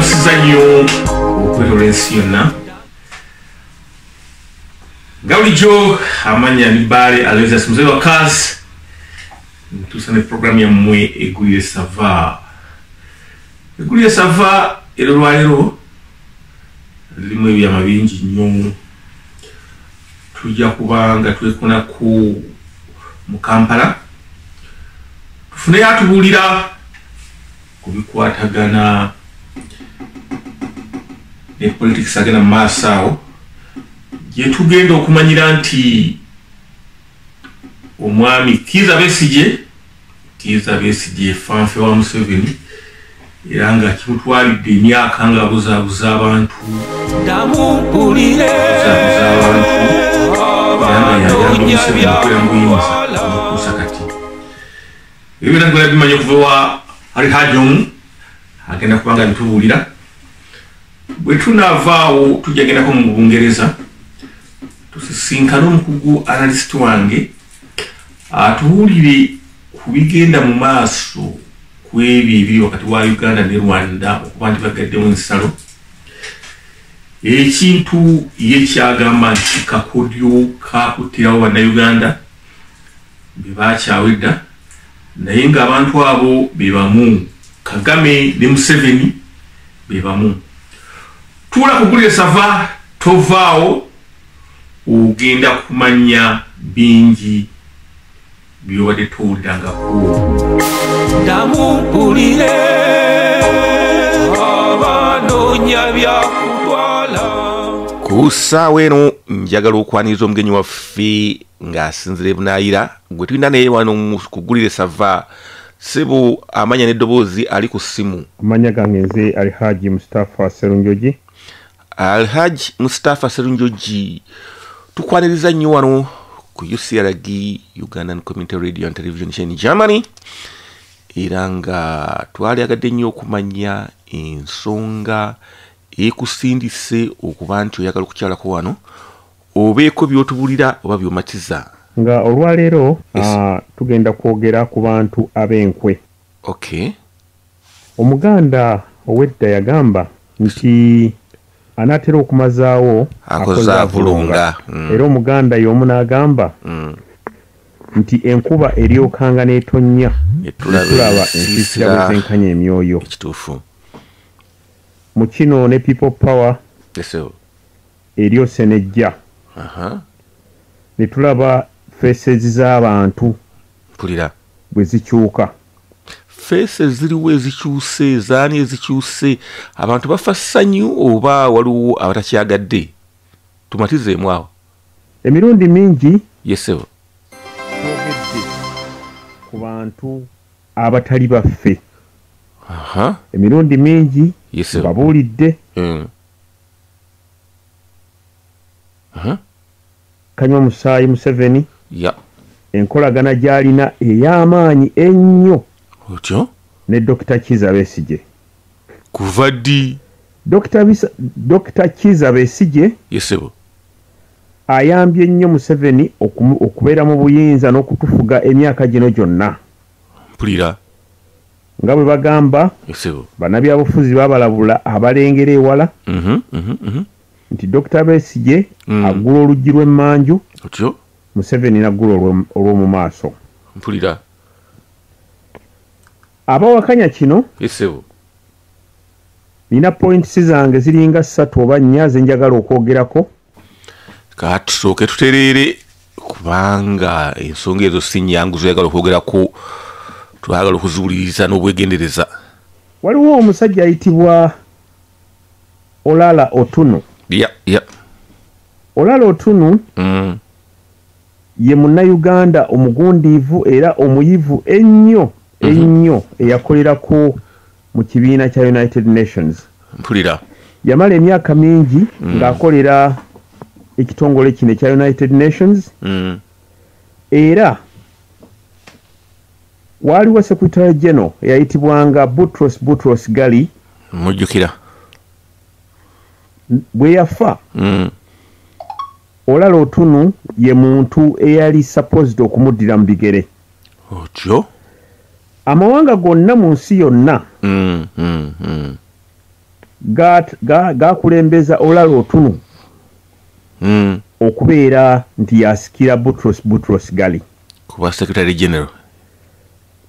mbasiza nnyo okwetola ensi yonna nga bulijjo amanya ni Baale Aloysius muzee wa kazi ntuusa ne programu yammwe Eggulire Sava. Eggulire Sava ero lwalero lirimu ebyama bingi nnyo. Tujja kubanga twekuna ku mu Kampala tufune yatubuulira ku bikwatagana ne politics agenda mu maaso awo gye tugenda okumanyira nti omwami Kizza Besigye fanfe wa Museveni era nga kimutwalidde emyaka nga abuzaabuza abantu ebyo nagala bimanye okuva wa Alhaji agenda kubanga bitubuulira. Bwe tunaavaawo tujja gendako mu Bungereza tusisinkana omukugu analyst wange atubuulire ku bigenda mu maaso ku ebyo ebiri wakati wa Uganda ne Rwanda okuba nti bagaddemu ensalo. Ekintu ye kyagamba nti kakodyo kakuttirawo bannayuganda be bakyawedda naye ng'abantu abo be bamu, Kagame ne Museveni be bamu. Tuula ku Eggulire Sava tovaawo ogenda kumanya bingi byobadde towuliringako. Ndamumpulire abanoonya byakutwala. Ku ssaawa eno njagala okwaniriza omugenyi waffe ng'asinzira ebunaayira gwe tulina naye wano ku Eggulire Sava. Ssebo amanya n'eddoboozi ali ku ssimu. Amanya gange nze Alhaji Mustapha Sserunjogi. Alhaji Mustapha Sserunjogi tukwaniriza nnyo wano ku UCRG Ugandan Community Radio and Television in Germany era nga twaliagadde nnyo okumanya ensonga ekusindise okuba nti oyagala okukyalako wano obeeko by'otubulira oba by'omatiza. Nga olwaleero tugenda kwogera ku bantu ab'enkwe. Okay. Omuganda ow'edda yagamba nti anaatera okumazaawo akoze avulunga. Era omuganda y'omu n'agamba nti enkuba eryokanga n'etonnya tulaba ensiisira bwe zenkanya emyoyo. Ekituufu. Mu kino ne people power eryose nejja ne tulaba faces z'abantu mpulira bwe zikyuka. Faces ziriwo ezikyuse, zaani ezikyuse, abantu bafa ssanyu oba waliwo abatakyagadde? Tumatizeemu awo. Emirundi mingi yesebo twogedde ku bantu abatali baffe. Emirundi mingi babuulidde Kanywa Musaayi Museveni enkolagana gy'alina ey'amaanyi ennyo otyo ne Dr. Kizza Besigye. Kuva ddi? Dr. Kizza Besigye yesebo ayambye nnyo Museveni okubeera mu buyinza n'okutufuga emyaka gino gyonna. Mpulira nga bwe bagamba bannabyabufuzi babalabula abalengera ewala nti Dr. Besigye agula oluggi lw'emmanju otyo Museveni n'aggula olw'omu maaso. Mpulira abawakanya kino yesebo nina points zange ziringa 3 oba 4 ze njagala okwogerako. Katusooke tutereere kubanga ensonga ezo si nnyangu zoyagala okwogerako, twagala okuziwuliriza n'obwegendereza. Waliwo omusajja ayitibwa Olala Otunu. Olala Otunu ye munnayuganda omugundiivu era omuyivu ennyo eyakolerako mu kibiina kya United Nations. Mpulira yamala emyaka mingi ng'akolera ekitongole kino ekya United Nations era waaliwo Secretary General eyayitibwanga Boutros Ghali mujjukira bwe yafa. Olala Otunu ye muntu eyali supposed okumuddira mu bigere. Otyo amawanga gonna mu nsi yonna gakulembeza Olalo Otuno okubeera nti yasikira Boutros Ghali kuba Secretary General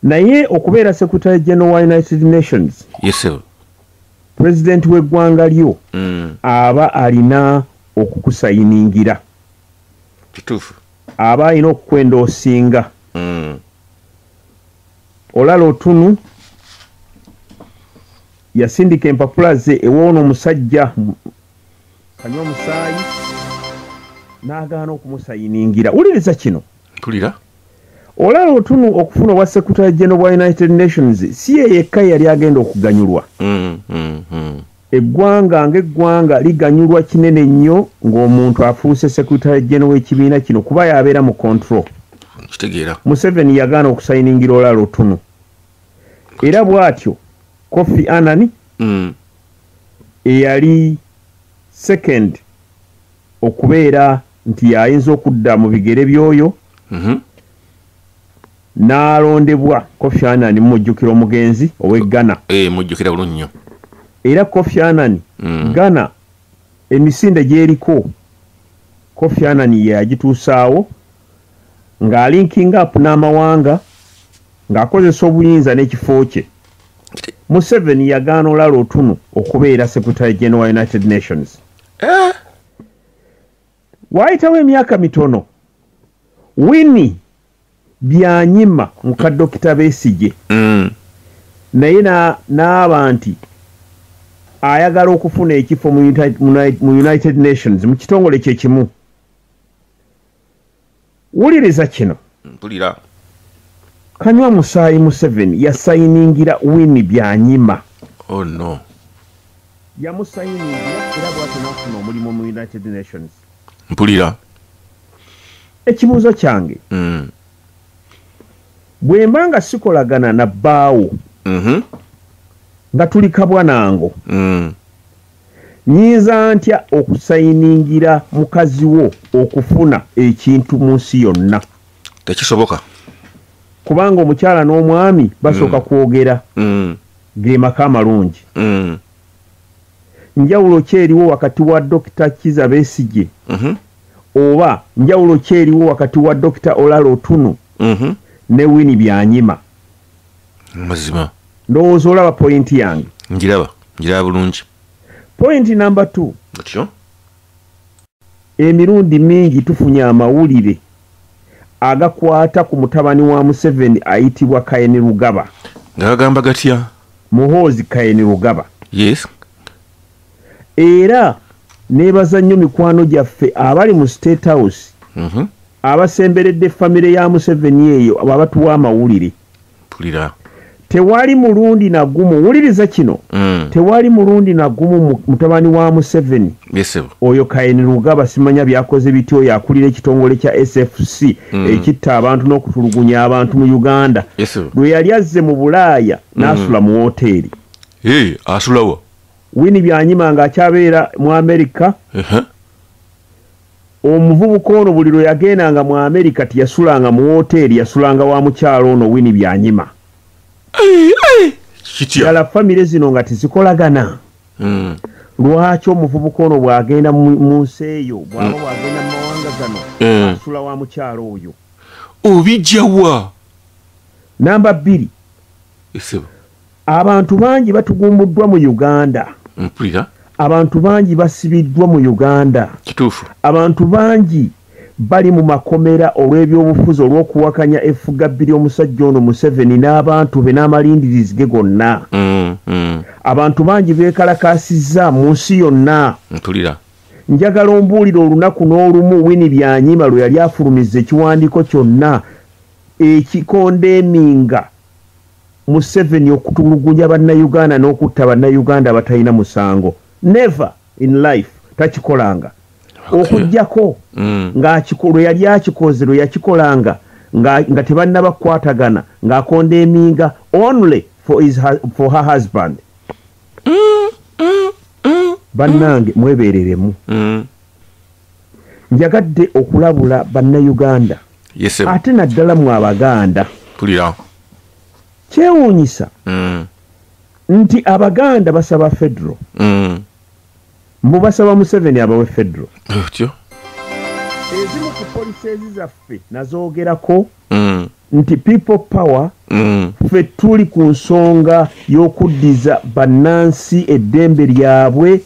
naye okubeera Secretary General wa United Nations President w'eggwanga lyo aba alina okukusayiningira kituufu aba alina okukwenda osinga Olalo Otuno yasindika empapula ze ewoono omusajja kanywa musaayi n'agaana okumusayiningira. Wuliriza kino. Tulira. Olalo Otuno okufuna obwa Secretary General wa United Nations si ye yekka yali agenda okuganyulwa. Eggwanga ng'eggwanga liganyulwa kinene nnyo ng'omuntu afuuse Secretary General w'ekibiina kino kuba yabeera mu control. Kitegeera. Museveni yagaana okusayiningira Olalo Otuno. Era bw'atyo Kofi Annan eyali second okubeera nti yayinza okudda mu bigere by'oyo n'alondebwa Kofi Annan mujjukira omugenzi ow'eggana mujjukira bulungi nnyo era Kofi Annan Ghana emisinde gy'eriko Kofi Annan yagituusaawo ng'alinkinga up n'amawanga ng'akozesa obuyinza n'ekifo kye. Museveni yagaana Olalo Otuno okubeera Secretary General wa United Nations. Waayitawo emyaka mitono Winnie Byanyima muka Dr. Besigye naye n'aba nti ayagala okufuna ekifo mu United Nations mu kitongole kye kimu. Wuliriza kino. Mpulira. Kanywa musaayi Museveni yasayiningira Winnie Byanyima. Oh no. Yamusayiningira era bw'atyo n'afuna omulimu mu United Nations. Mpulira. Ekibuuzo kyange. Bwe mba nga sikolagana na bbaawo nga tuli kabwanango nyinza ntya okusayiningira mukazi wo okufuna ekintu mu nsi yonna? Tekisoboka. Kubanga omukyala n'omwami basooka kwogera ge maka amalungi. Njawulo ki eriwo wakati wa Dr. Kizza Besigye oba njawulo ki eriwo wakati wa Dr. Olalo Otuno ne Winnie Byanyima? Mazima. Ndowooza olaba pointi yange. Njiraba bulungi. Point number 2. Atyo. Emirundi mingi tufunye amawulire agakwata ku mutabani wa Museveni ayitibwa Kainerugaba. Ngagamba gatya? Muhoozi Kainerugaba. Yes. Era nebaza nnyo mikwano gyaffe abali mu State House abasemberedde famire ya Museveni eyo abatuwa amawulire. Pulira. Tewali mulundi na gumu. Wuliriza kino. Tewali mulundi na gumu mutabani wa Museveni. Yes. Oyo Kainerugaba simanya byakoze bityo yakulira ekitongole kya SFC ekitta abantu n'okutulugunya abantu mu Uganda. Yes. Lwe yali azze mu Bulaaya n'asula mu hoteri. Asulawa. Winnie Byanyima ng'akyabeera mu Amerika. Omuvubuka ono buli lwe yagendanga mu Amerika tiyasulanga mu hoteri, yasulanga wa mukyalo ono Winnie Byanyima. Yala famire zino nga tezikolagana. Lwaki omuvubuka ono bw'agenda mu nsi eyo bw'aba bw'agenda mu mawanga gano asula wa mukyalo oyo? Obijjawa. Namba 2. Abantu bangi batugumbuddwa mu Uganda. Mpulira. Abantu bangi basibiddwa mu Uganda. Kituufu. Abantu bangi bali mu makomera olw'ebyobufuzi olw'okuwakanya effugabbiri omusajja ono Museveni n'abantu be n'amalindirizi ge gonna. Abantu bangi beekalakaasizza mu nsi yonna. Mpulira. Njagala ombuulira olunaku n'olumu Winnie Byanyima lwe yali afulumiza ekiwandiiko kyonna ekikondeeminga Museveni okutulugunya bannayuganda n'okutta bannayuganda abatalina musango. Never in life takikolanga. Okujjako lwe yali akikoze lwe yakikolanga nga tebannabakwatagana ng'akondeeminga only for her husband. Bannange mwebeereremu. Njagadde okulabula bannayuganda. Ate naddala mu Abaganda. Pulira. Kyewuunyisa nti abaganda basaba federal mbu basaba Museveni abawe federal ezimu ku policies zaffe nazoogerako nti people power ffe tuli ku nsonga y'okuddiza bannansi eddembe lyabwe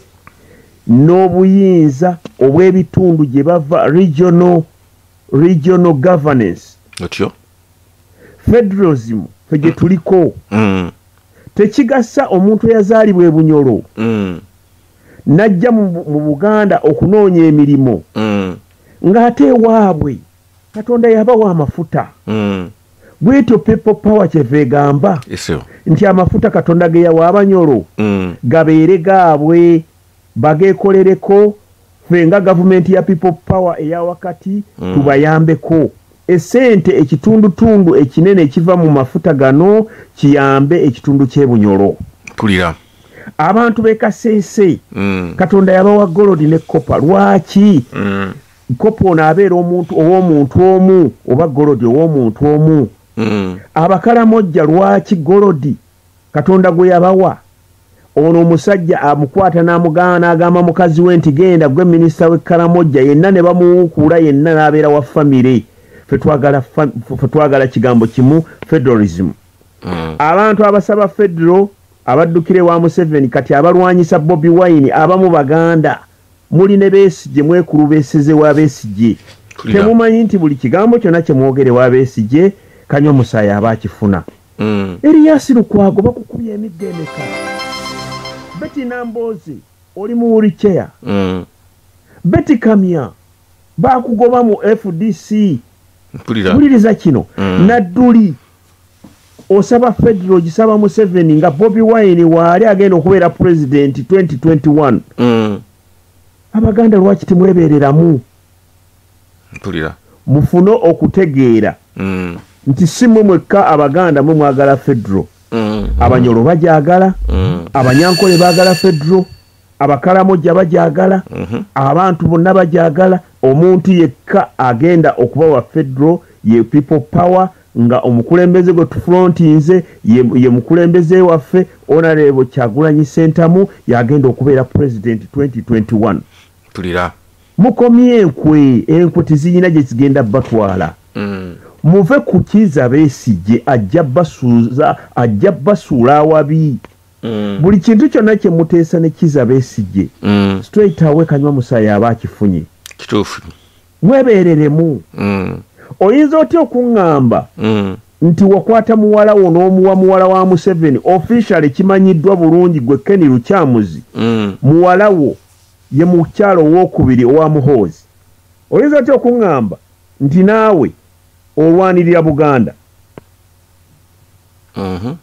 n'obuyinza obw'ebitundu gye bava regional governance federalism ffe gye tuliko tekigasa omuntu eyazaalibwa e Bunyoro najja mu Buganda okunoonya emirimu ng'ate ewaabwe Katonda yabawa amafuta bwetyo people power kyeva egamba nti amafuta Katonda ge yawa Abanyoro gabeere gaabwe bageekolereko ffe nga gavumenti ya people power eya wakati tubayambeko esente ekitundutundu ekinene ekiva mu mafuta gano kiyambe ekitundu ky'e Bunyoro tulira abantu bekaseese Katonda yabawa gold ne copper lwaki kopo ono abeera ow'omuntu omu oba golodi ow'omuntu omu abakalamojja lwaki golodi Katonda gwe yabawa ono omusajja amukwata n'amugaana n'agamba mukazi we nti genda gwe minisita w'ekkalamojja yenna ne bamuwukuula yenna n'abeera wa famire ffe twagala kigambo kimu federalism abantu abasaba federal abaddukire wa Museveni kati abalwanyisa Bobi Wine abamu baganda muli ne Besigye mwekulubeeseze wa Besigye temumanyi nti buli kigambo kyonna kye mwogere wa Besigye kanywa musaayi aba akifuna Erias Lukwago bakukubya emigga emeka Betty Namboze oli mu wheelchair Betty Kamya bakugoba mu FDC mpuliriza kino Nadduli osaba federal gisaba Museveni nga Bobi Wine waali agenda okubeera president 2021 abaganda lwaki timwebereramu mpulira mufune okutegeera nti si mmwe mwekka abaganda mwe mwagala federal Abanyoro bajagala Abanyankole bagala federal Abakalamojja bajagala abantu bonna bajagala omuntu yekka agenda okuba wa federal ye people power nga omukulembeze gwe tufrontinze ye mukulembeze waffe Honorable Kyagulanyi Ssentamu yagenda okubeera president 2021 tulira mukomye enkwe tiziyina gye zigenda batwala muve ku Kizza Besigye ajja basuula awabi buli kintu kyonna kye muteesa ne Kizza Besigye straight away kanywa musaayi aba akifunye kituufu mwebeereremu oyinza otya okuŋŋamba nti wakwata muwala wo n'omuwa muwala wa Museveni officially kimanyiddwa bulungi gwe Ken Lukyamuzi muwala wo ye mukyalo owokubiri owa Muhoozi oyinza otya okuŋŋamba nti naawe olwanirira Buganda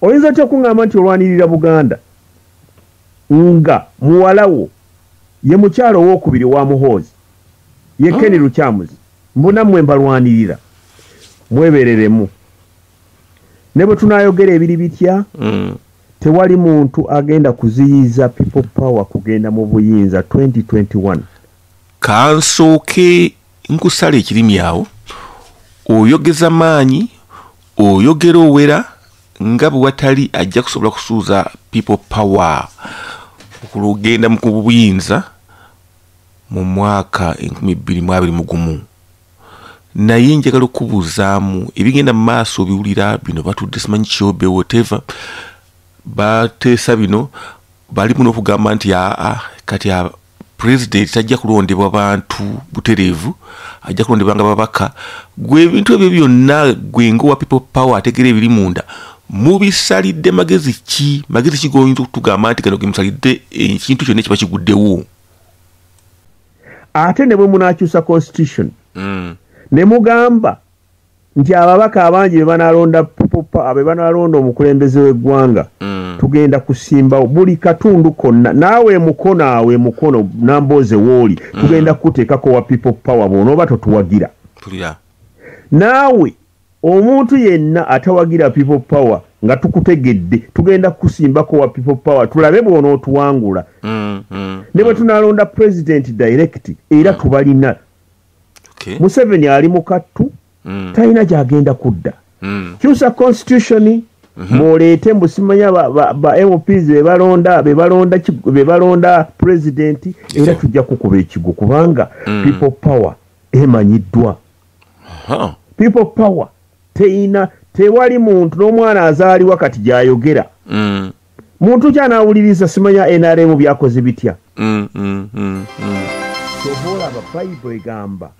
oyinza otya okuŋŋamba nti olwanirira Buganda nga muwala wo ye mukyalo owokubiri owa Muhoozi ye Ken Lukyamuzi mbona mmwe mbalwanirira mwebereremu ne bwe tunayogera ebiri bitya tewali muntu agenda kuziyiza people power kugenda mu buyinza 2021 kansooke nkusala ekirimi awo oyogeza maanyi oyogera owera nga bwe watali ajja kusobola kusuuza people power okulugenda mu buyinza mu mwaka 2021 naye njagala okubuuzaamu ebigenda mu maaso biwulira bino batudde simanyi kyobe whatever bateesa bino balimu n'okugamba nti kati president tajja kulondebwa bantu butereevu ajja kulondebwa nga babaka gwe ebintu ebyo byonna gwe ngowa people power ategera ebiri munda mubisalidde magezi ki goyinza okutugamba nti gano gemusalidde ekintu kyonna kiba kiguddewo ate ne bwe munaakyusa constitution ne mugamba nti ababaka abangi be banalonda be banalonda omukulembeze w'eggwanga tugenda kusimbawo buli katundu konna naawe mukono Namboze wooli tugenda kuteekako wa people power bw'onooba totuwagira naawe omuntu yenna atawagira people power nga tukutegedde tugenda kusimbako wa people power tulabe bw'onootuwangula ne bwe tunalonda president direct era tubalina Museveni ali mu kattu talina gy'agenda kudda kyusa constitution Moleete mbusimanya ba MPs be balonda president era tujja kukuba ekigo kubanga people power emanyiddwa. People power tewali muntu n'omwana azaaliwa kati gyayogera. Muntu kyanaawuliriza simanya NRM byakoze bitya. Tobola ba Bible egamba.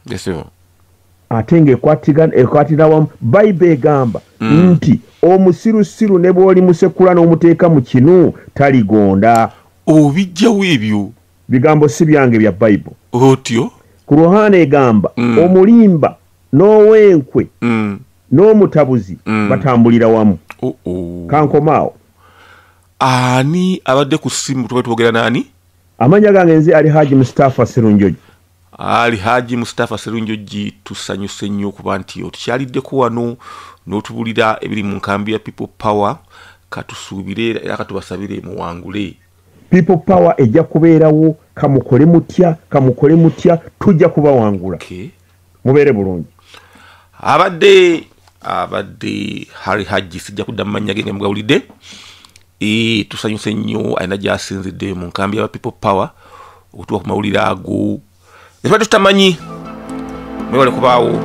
Ate ng'ekwatira wamu Bible egamba nti omusirusiru ne bw'oli musekula n'omuteeka mu kinu taligonda. Obijjawo ebyo bigambo si byange bya Bible. Otyo Kuruhana egamba omulimba n'owenkwe n'omutabuzi batambulira wamu. Kankomaawo. Ani abadde ku simu tuba twogera nani? Amanya gange nze Ali Haji Mustafa Serunjoji. Ali Haji Mustafa Serunjoji tusanyuse nnyo kuba nti otukyaliddeko wano n'otubulira ebiri mu nkambi ya People Power katusuubire era katubasabire muwangule. People Power ejja kubeerawo kamukole mutya tujja kubawangula. Mubeere bulungi. Abadde Ali Haji sijja kudda mu mannya ge nga mugawulidde. Tusanyuse nnyo alina gy'asinzidde mu nkambi ya People Power okutuuka ku mawulire ago ebadde tutamanyi mwewale kubaawo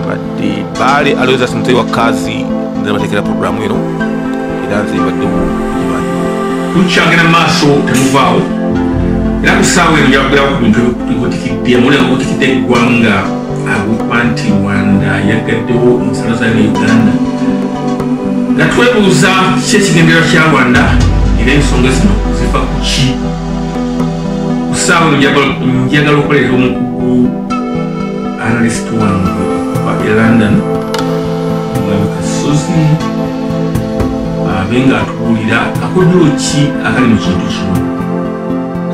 badde baale Aloysius Mutebi wa kazi nze bateekera programu eno era nze baddewo gimanyi tukyagenda mu maaso temuvaawo era ku ssaawa eno njakubeerawo ku bintu ebikotikidde mulega kutikidde eggwanga agikuba nti Rwanda yagaddewo ensalo zayo ne Uganda nga twebuuza ki ekigendererwa kya Rwanda era ensonga zino ziva ku ki. Ku ssaawa eno njagala okukolera omukugu analyst wange okuva e London Mwami Kasozi abe nga atubuulira akoddewo ki akali mu kintu kino.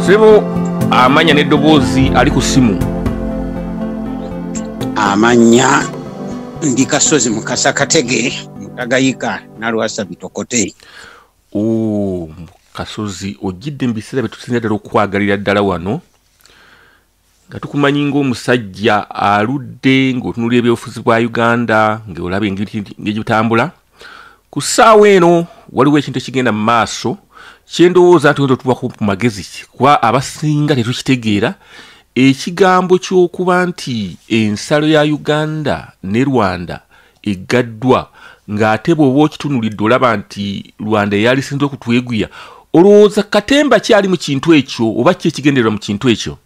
Sebo amanya n'eddoboozi ali ku simu. Amanya ndi Kasozi Mukasa Katege Mutagayika Nalwasa Bitokote. Kasozi ojjidde mu biseera bye tusinza ddala okwagalira ddala wano nga tukumanyi ng'omusajja aludde ng'otunuulira ebyobufuzi bwa Uganda ng'olaba engeri gitambula. Ku ssaawa eno waliwo ekintu ekigenda mu maaso kyendowooza nti oyinza otuwako ku magezi kuba abasinga tetukitegeera ekigambo ky'okuba nti ensalo ya Uganda ne Rwanda eggaddwa ng'ate bw'oba okitunulidde olaba nti Rwanda eyalisinze okutwegwira olowooza katemba kyali mu kintu ekyo oba ki ekigendererwa mu kintu ekyo?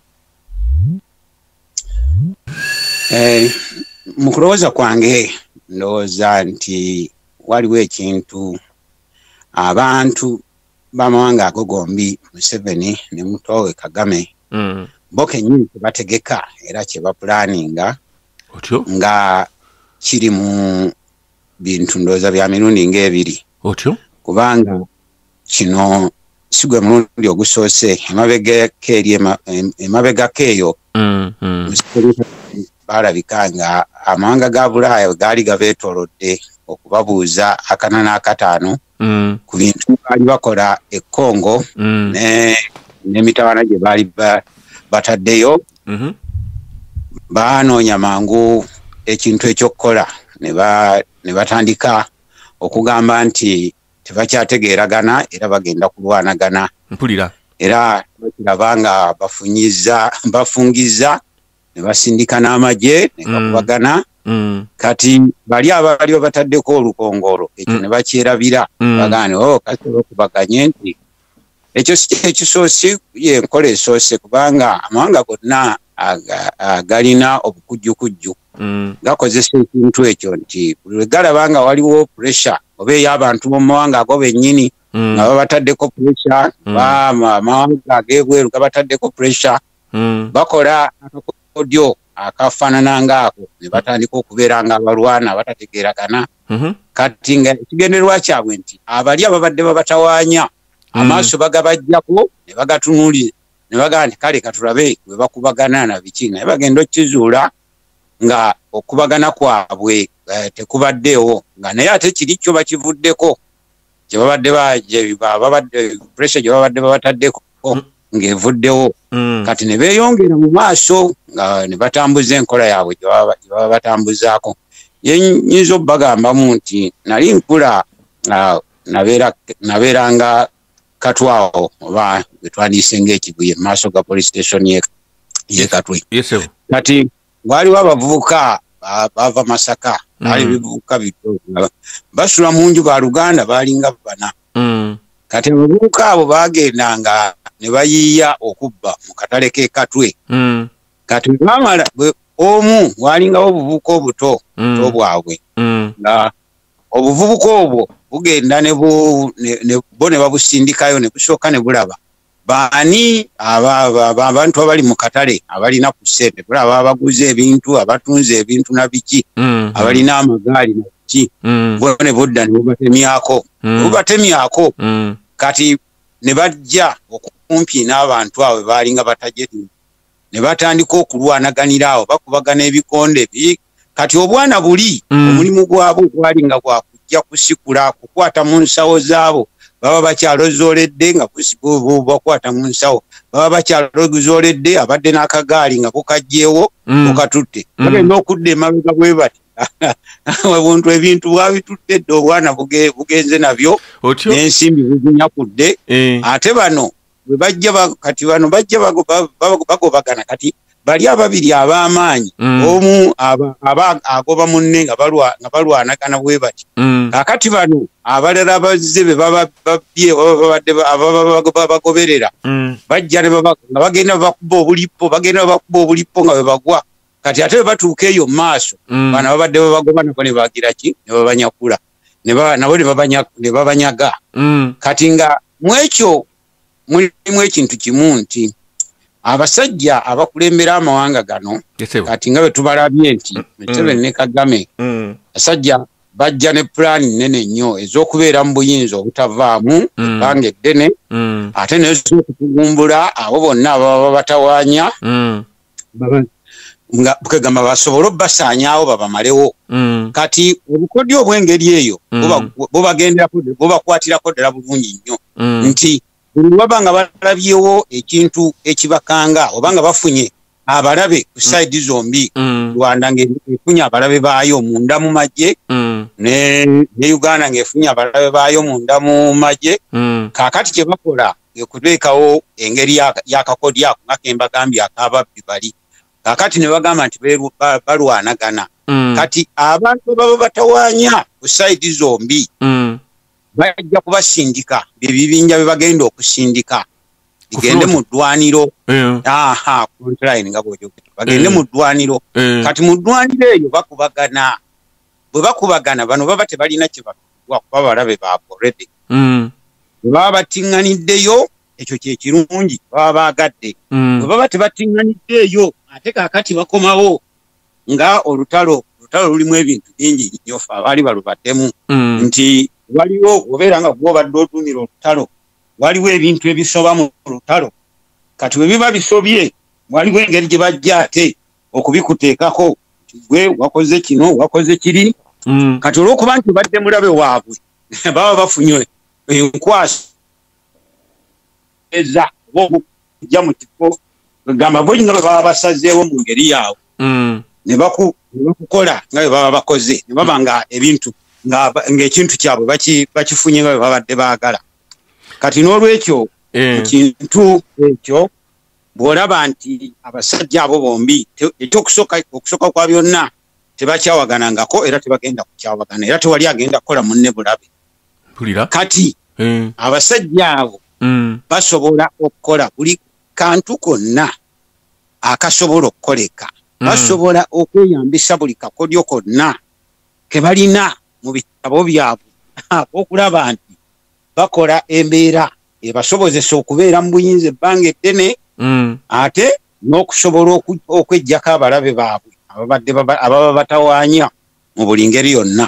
Mu kulowooza kwange ndowooza nti waliwo ekintu abantu b'amawanga ago gombi Museveni ne Mutowe Kagame bo kennyini tebategeka era kye bapulaninga nga kiri mu bintu ndowooza bya mirundi ng'ebiri. Kubanga kino si gwe mulundi ogusoose emabegako eyo balabika nga amawanga ga Bulaaya gaali gabeetoolodde okubabuuza akana n'akataano ku bintu baali bakola e Congo n'emitawaana gye baali bataddeyo. Baanoonya mangu ekintu ekyokukola ne batandika okugamba nti tebakyategeeragana era bagenda kulwanagana. Mpulira. Era bakiraba bafungiza ne basindika n'amagye ne bakubagana. Kati bali abali bataddeko olukongolo ekyo ne bakyerabira bagane kasi bakubaganye nti ekyo ekisoose yenkola esoose kubanga amawanga gonna galina obukujjukujju gakozesa ekintu ekyo nti buli galabanga waliwo pressure oba ey'abantu b'omu mawanga ago bennyini nga babataddeko pressure amawanga ag'ebweru gabataddeko pressure bakola akakodyo akafaanana ngaako ne batandika okubeera nga abalwana batategeeragana. Kati nga ekigendererwa kyabwe nti abali ababadde babatawaanya amaaso bagabajjako ne bagatunuulira ne bagamba nti kale katulabe bwe bakubagana na biki naye bagenda okkizuula nga okubagana kwabwe tekubaddewo nga naye ate kiri kyo bakivuddeko pressure gye babadde babataddeko ng'evuddewo. Kati ne beeyongera mu maaso nga ne batambuza enkola yaabwe gye baba batambuzaako. Ye nnyinza obbagambamu nti nali nkula nabeeranga Katwawo oba wetwandiyise ng'Ekibuye mu maaso ga police station ye Katwe. Kati waliwo abavubuka bava Masaka ali bivubuka bito basula mu nju ba Luganda balinga bana. Kati abavubuka abo bagendanga ne bayiiya okubba mu katale k'e Katwe. Kati bamala omu walingawo obuvubuka obuto bwabwe nga obuvubuka obwo bugenda ne bo ne babusindikayo ne busooka ne bulaba baani abantu abali mu katale abalina ku ssente bulaba abaguze ebintu abatunze ebintu na biki abalina amagaali na biki bo ne budda ne bubatemyako kati ne bajja okumpi n'abantu abo baalinga batajeti ne batandika okulwanaganira awo bakubagana ebikonde kati obwana buli omulimu gwabo gwalinga gwa kujja kusikula kukwata mu nsawo zaabo baba bakyalozooledde nga bakwata mu nsawo baba bakyalozooledde abadde n'akagaali nga bukajjeewo bukatutte bagenda okudda emabega bwe bati buntu ebintu bwabitutte dde obwana bugenze nabyo n'ensimbi buzinyakudde ate bano bwe bajja kati bano bajja bagobagana kati bali ababiri ab'amaanyi omu aba agoba munne nga balwanagana bwe bati kakati bano abalala abazze be babye bagoberera bajja nga bagenda bakuba obulippo nga bwe bagwa kati ate batuuka eyo mu maaso bana babadde babagoba nabo ne bagira ki ne babanyakula nabo ne babanyaga kati nga mu ekyo mulimu ekintu kimu nti abasajja abakulembera amawanga gano kati nga bwe tubalabye nti Museveni ne Kagame abasajja bajja ne pulaani nnene nnyo ez'okubeera mu buyinza obutavaamu ebbanga eddene ate n'ez'okutugumbula abo bonna ababa batawaanya nga kegamba basobole obbasaanyaawo babamalewo kati obukodyo obw'engeri eyo bubakwatirako ddala bulungi nnyo nti buli waba nga balabyewo ekintu ekibakanga oba nga bafunye abalabe ku sayidi zombi Rwanda ng'efunye abalabe baayo munda mu magye ne Uganda ng'efunye abalabe baayo munda mu magye kaakati kye bakola okuteekawo engeri y'akakodi ako nga kembagambye ak'ababbi bali kaakati ne bagamba nti balwanagana kati abantu baba batawaanya ku sayidi zombi bajja kubasindika bibinja bye bagenda okusindika bigende mu ddwaniro frontline nga bw'oyogera bagende mu ddwaniro kati mu ddwaniro eyo bakubagana bwe bakubagana bano baba tebalina kye bakuba kuba balabe baabwe already bwe baba batiŋŋaniddeyo ekyo kye kirungi baba baagadde bwe baba tebatiŋŋaniddeeyo ate kaakati bakomawo nga olutalo lulimu ebintu bingi nnyo fe abaali balubaddemu nti waliwo obeera nga gw'obadde otuumira olutalo waliwo ebintu ebisoba mu lutalo kati bwe biba bisobye waliwo engeri gye bajja ate okubikuteekako gwe wakoze kino wakoze kiri kati olw'okuba nti badde mulabe waabwe baba bafunye enkwasa eza oba okujja mu kifo gamba bo nga baba basazeewo mu ngeri yaabwe ne bakukola nga bwe baba bakoze ne baba nga ebintu ng'ekintu kyabwe bakifunye nga bwe babadde baagala kati n'olwekyo ekintu ekyo bw'olaba nti abasajja abo bombi okusooka kwa byonna tebakyawaganangako era tebagenda kukyawagana era tewali agenda kukola munne bulabe kati abasajja abo basobola okukola buli kantu konna akasobola okukoleka basobola okweyambisa buli kakodyo konna ke balina mu bitabo byabwe okulaba nti bakola embeera ebasobozesa okubeera mu buyinza ebbanga eddene ate n'okusobola okweggyako abalabe baabwe ababa batawaanya mu buli ngeri yonna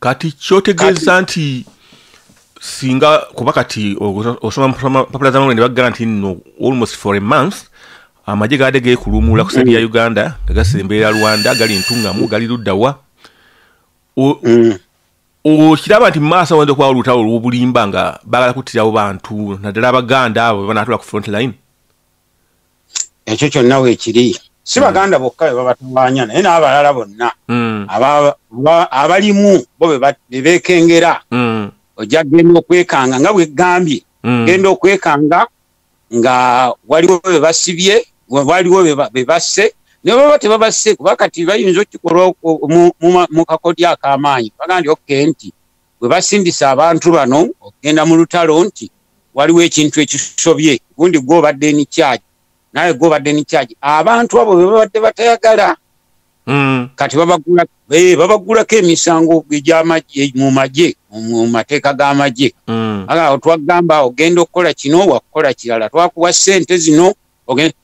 kati kyotegeeza nti singa kuba kati osoma mpapula z'amawulire ne baggala nti nno almost for a month amagye gaadde geekuluumuula ku sadi ya Uganda nga gasemberera Rwanda gali ntungamu gali luddawa okiraba nti mu maaso awayinza okubawo olutalo olw'obulimba nga baagala kuttirawo bantu naddala Abaganda abo banaatula ku front line ekyo kyonna weekiri si baganda bokka babatwanya naye n'abalala bonna abalimu bo bebekengera ojja genda okwekanga nga bwegambye genda okwekanga nga waliwo bebasibye waliwo bebasse ne baba tebabasse kuba kati bayinza okikola mu kakodi ak'amaanyi bagambye okke nti bwe basindisa abantu bano okgenda mu lutalo nti waliwo ekintu ekisobye gundi gw'obadde ni charge naye gw'obadde ni charge abantu abo be babadde batayagala kati babagulako emisango egy'amagye mu mateeka g'amagye twagamba ogenda okukola kino wakukola kirala twakuwa ssente zino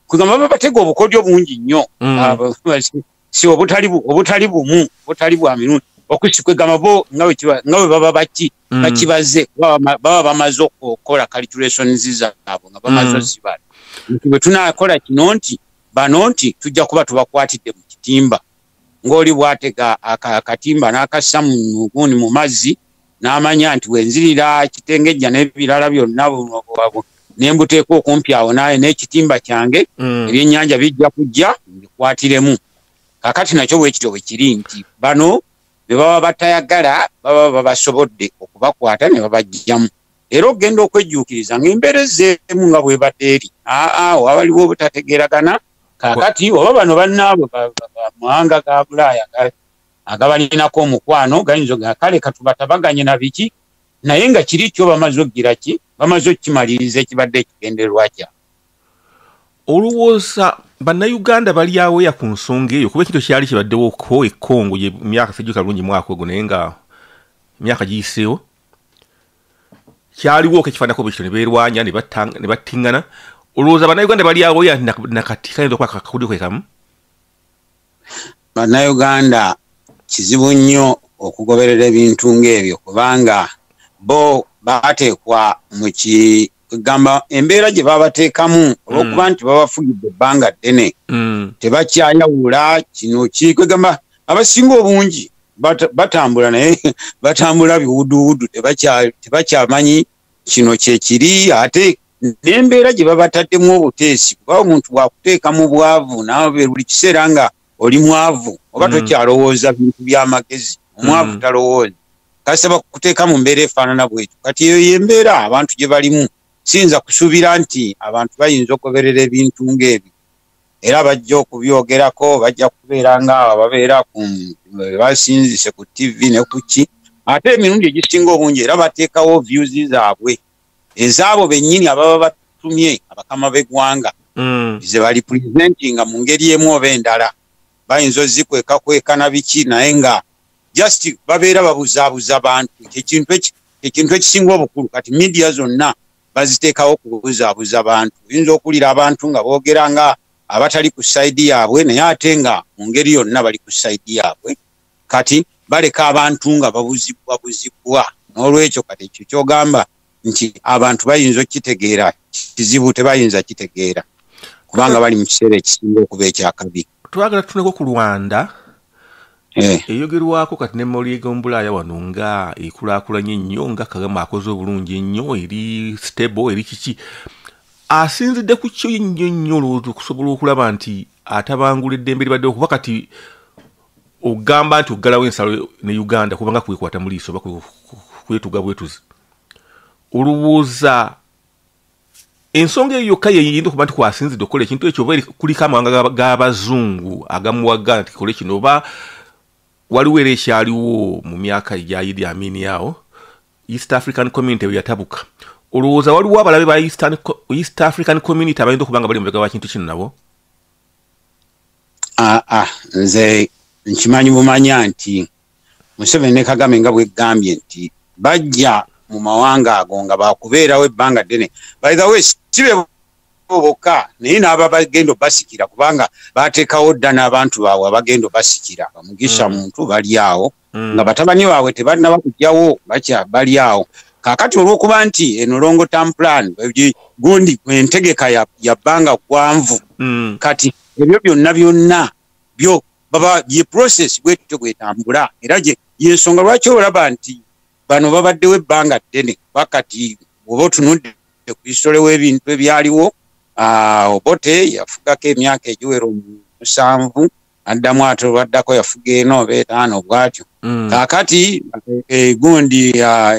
kugamba babatega obukodyo bungi nnyo si obutali bumu obutali bwa mirundi okusikwegamba bo nga bwe baba bakibaze baba bamaze okukola calculations zaabwe nga bamaze osibala nti bwe tunaakola kino nti bano nti tujja kuba tubakwatidde mu kitimba ng'oli bwatega akatimba n'akassa mu mazzi n'amanya nti wenzirira kitengejja n'ebirala byonna nembuteeka okumpi awo naye n'ekitimba kyange ebyennyanja bijja kujja mbikwatiremu kakati nakyo bwekityo bwe kiri nti bano be baba batayagala baba babasobodde okubakwata ne babajjamu era ogenda okwejjuukiriza ng'embeera ezzeemu nga bwe badde eri wabaliwo obutategeeragana kakati oba bano bannaabwe mawanga ga Bulaaya agabalinako omukwano gayinza kale katubatabaganye na biki naye nga kiri kyo bamaze okgira ki bamaze okukimaliriza ekibadde ekigendererwa kyabwe. Olowooza bannayuganda bali aweya ku nsonga eyo kuba ekintu kyali kibaddewo ko Congo ye myaka sejjuka bulungi mwaka ogwo naye nga emyaka giyiseewo kyaliwo ekifaanako bwe kityo ne beerwanya ne battiŋŋana. Olowooza bannayuganda bali aweya nakati kayinza okuba kakudi kwe kamu? Bannayuganda kizibu nnyo okugoberera ebintu ng'ebyo kubanga bo bateekwa mu kigamba embeera gye babateekamu olw'okuba nti babafugidde ebbanga ddene tebakyayawula kino kwegamba abasinga obungi batambula naye batambula biwuduwudu tebakyamanyi kino kyekiri ate n'embeera gye babataddemu obuteesi kuba omuntu bwakuteeka mu bwavu nawe buli kiseera nga oli mwavu oba tokyalowooza bintu by'amagezi omwavu talowooza kasaba kuteeka mu mbeera efaanana bwetyo kati eyo yembeera abantu gye balimu siyinza kusuubira nti abantu bayinza okugoberera ebintu ng'ebyo era bajja okubyogerako bajja kubeera nga babeera basinzise ku TV ne ku ki ate emirundi egisinga obungi era bateekawo views zaabwe ezaabo bennyini ababa batumye abakama b'eggwanga ze bali presentinga mu ngeri emu oba endala bayinza ozikweka na biki naye nga just babeera babuzaabuza bantu ekintu ekisinga obukulu kati media zonna baziteekawo kubuzaabuza abantu oyinza okuwulira abantu nga boogera nga abatali ku sayidi yaabwe naye ate nga mu ngeri yonna bali ku sayidi yaabwe kati baleka abantu nga babuzibwabuzibwa n'olwekyo kati ekyo kyogamba nti abantu bayinza okitegeera kizibu tebayinza kitegeera kubanga bali mu kiseera ekisinga okuba ekyakabi. Twagala tutuneko ku Rwanda eyogerwako kati ne Moli Bulaaya wano nga ekulaakulanye nnyo nga Kagame akoze obulungi ennyo eri stable eri kiki asinzidde ku kyo nnyo okusobola okulaba nti atabangula eddembe libadde okuba kati ogamba nti oggalawo ensalo ne Uganda kubanga kwekwata mu liiso oba kwetuga bwetuzi. Olowooza ensonga eyo yokka yeyinza okuba nti kwasinzidde okukola ekintu ekyo oba kuliko amawanga g'abazungu agamuwagana nti kikole kino oba waliwo era ekyaliwo mu myaka egya Idi Amin awo East African Community we yatabuka. Olowooza waliwo abalabe ba East African Community abayinza okuba nga bali mubega wa kintu kino nabo? Nze nkimanyi bumanya nti Museveni ne Kagame nga bwegambye nti bajja mu mawanga ago nga bakubeerawo ebbanga ddene. By the way sibe bokka naye n'aba bagenda basikira kubanga bateekawo dda n'abantu baabwe abagenda basikira bamugisha muntu bali awo nga batabani baabwe tebannaba kujjawo bali awo kakati olw'okuba nti eno long term plan gundi entegeka ya bbanga gwanvu kati ebyo byonna byo baba ye process bwetyo bwetambula era yensonga lwaki olaba nti bano babaddewo ebbanga ddene bakati oba otunudde ku hisitole w'ebintu ebyaliwo Obote yafugako emyaka egiwera 7 addamu ate olwaddako yafuga eno beetaano bwatyo kaakati gundi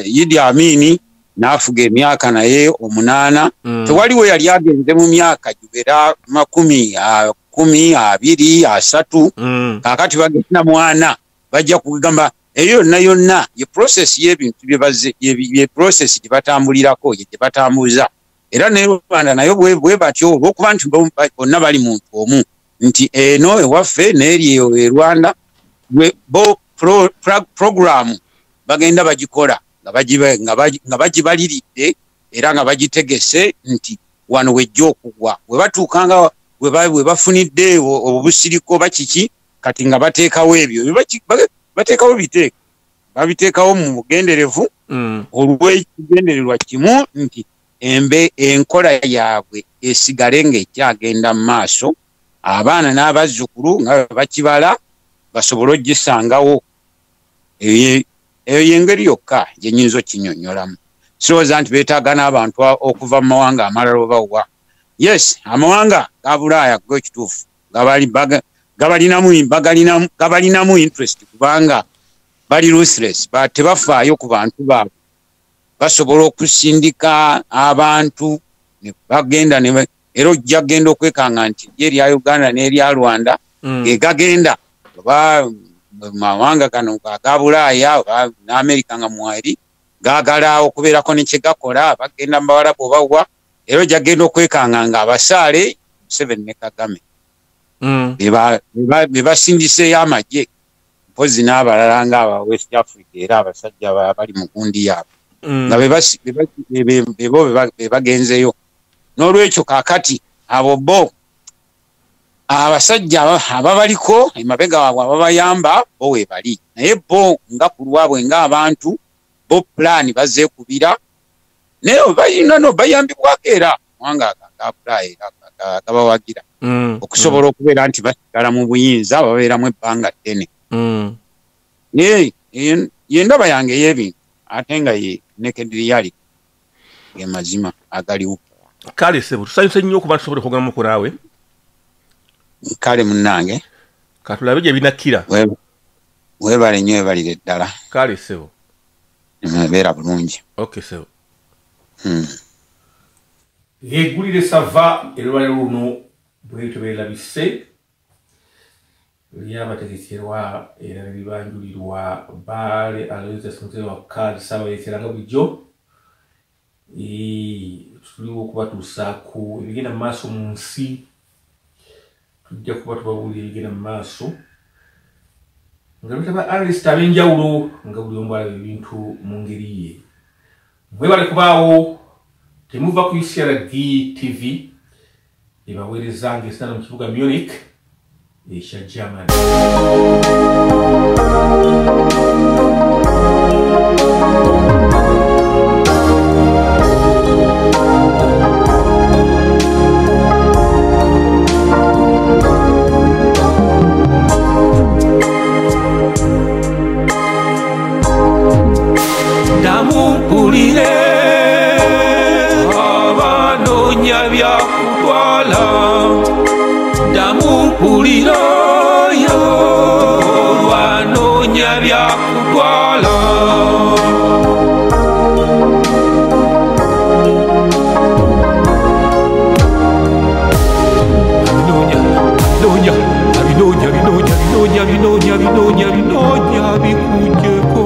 Idi Amini n'afuga emyaka naye 8 tewaliwo yali agenze mu myaka gibera 10, 10, 20, 3 kaakati bagenda mwana bajja kugamba eyo yonna ye process y'ebintu bye process gye batambulirako gye batambuza era ne Rwanda nayo bwe batyo olw'okuba nti bonna bali muntu omu nti eno ewaffe n'eri e Rwanda bo program bagenda bagikola nga bagibaliridde era nga bagitegese nti wano wejja okugwa bwe batuukanga bwe bafunidde obusiriko bakiki kati nga bateekawo ebyo bateekawo biteeka babiteekawo mu bugenderevu olw'ekigendererwa kimu nti enkola yaabwe esigale ng'ekyagenda mu maaso abaana n'abazzukulu nga bakibala basobole ogisangawo eyo y'engeri yokka gye nnyinza okinyonnyolamu sirowooza nti beetaaga n'abantu okuva mu mawanga amalala obawa yes amawanga ga Bulaaya go ekituufu gabalinamu interest kubanga bali ruthless tebafaayo ku bantu baabwe basobola okusindika abantu ne bagenda era ojja genda okwekanga nti erya Uganda n'erya Rwanda gagenda oba mawanga gano ga Bulaaya n'Amerika nga mwali gaagala okubeerako ne kye gakola bagenda mu Bawarabu obawa era ojja genda okwekanga nga abasaale Museveni ne Kagame be basindiseeyo amagye mpozi n'abalala ng'aba West Africa era abasajja bali mu gundi yaabwe nga be bagenzeyo n'olwekyo kaakati abo bo abasajja ababaliko emabega waabwe ababayamba bo weebali naye bo nga ku lwabwe ng'abantu bo pulaani bazeekubira naye bayina bayambibwako era wanga Bulaaya gabawagira okusobola okubeera nti basigala mu buyinza babeeramu ebbanga ddene ye ndaba yange ey'ebintu ate nga ye naked reality ge mazima agaliwo kale sebo tusanyuse nnyo okuba tusobole okugamba mukulaawe kale munnange katulabe gye binakkira weebale nnyo weebalire ddala kale sebo beera bulungi okay sebo eggulire sava erwaliro luno bwetyo beerabise lyabategekerwa era libanjulirwa Baale Aloysius Mutebi wa Kaadi Ssaabayeekera nga bulijjo tuliwo okubatuusaako ebigenda mu maaso mu nsi tujja kuba tubabuulira ebigenda mu maaso nga lutaba analyst ab'enjawulo nga buli omu alaba ebintu mu ngeri ye mwebale kubaawo temuva ku UCRD TV ebaweerezanga esitanda mu kibuga Munich ekya Germany. Damumpulire abanoonya byakutwala damumpulire oyo olwanoonya byakutwala binoonya bikujjeko